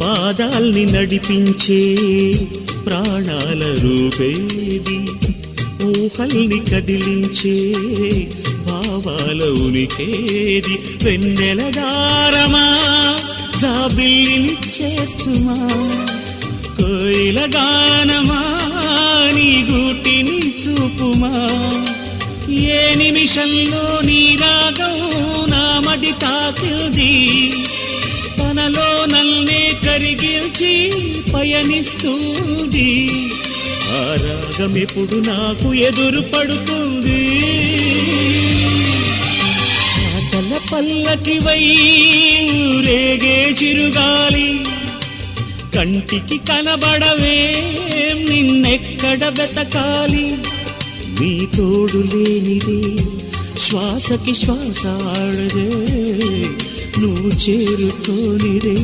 పాదాల్ని నడిపించే ప్రాణాల రూపేది, ఊహల్ని కదిలించే భావాల ఉనికేది. వెన్నెల దారమా జాబిల్లిని చేర్చుమా, కోయిల గానమా నీ గూటిని చూపుమా. ఏ నిమిషంలో నీ రాగం నామది తాకింది, తనలో నల్నే కరిగించి పయనిస్తుంది. ఆ రాగం ఎప్పుడు నాకు ఎదురు పడుతుంది. పాటల పల్లకివై ఊరేగే చిరుగాలి, కంటికి కనబడవేం నిన్నెక్కడ వెతకాలి. నీ తోడు లేనిదే శ్వాసకి శ్వాస ఆడదే, నువ్వు చేరుకోనిదే